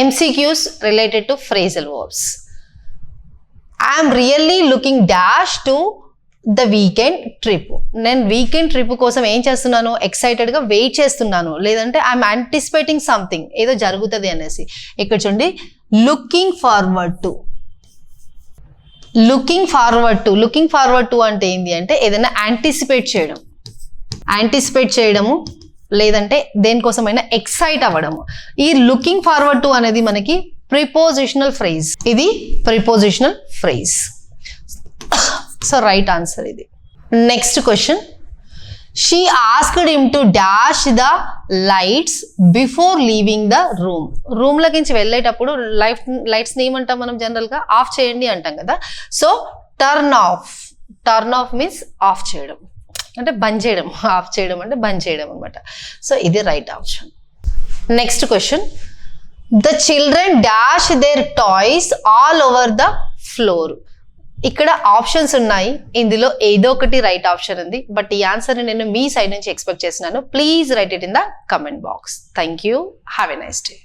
MCQs related to phrasal verbs. I am really looking dash to the weekend trip. నేను weekend trip కోసం ఏం చేస్తున్నాను, ఎక్సైటెడ్గా wait చేస్తున్నాను, లేదంటే ఐఎమ్ యాంటిసిపేటింగ్ సంథింగ్, ఏదో జరుగుతుంది అనేసి. ఇక్కడ చూడండి, looking forward to. Looking forward to అంటే ఏంటి అంటే ఏదైనా యాంటిసిపేట్ చేయడము, లేదంటే దేనికోసమైనా ఎక్సైట్ అవ్వడము. ఈ లుకింగ్ ఫార్వర్డ్ టు అనేది మనకి ప్రిపోజిషనల్ ఫ్రేజ్. ఇది prepositional phrase. So right answer ఇది. Next question, she asked him to dash the lights before leaving the room. రూమ్లోకి నుంచి వెళ్ళేటప్పుడు లైట్స్ని ఏమంటాం మనం జనరల్గా, ఆఫ్ చేయండి అంటాం కదా. So turn off means of చేయడం అంటే బంద్ చేయడం, ఆఫ్ చేయడం అంటే బంద్ చేయడం అనమాట. సో ఇది right option. Next question, the children dash their toys all over the floor. ఇక్కడ ఆప్షన్స్ ఉన్నాయి, ఇందులో ఏదో ఒకటి రైట్ ఆప్షన్ ఉంది, బట్ ఈ ఆన్సర్ని నేను మీ సైడ్ నుంచి ఎక్స్పెక్ట్ చేస్తున్నాను. Please right it in the comment box. Thank you. Have a nice day.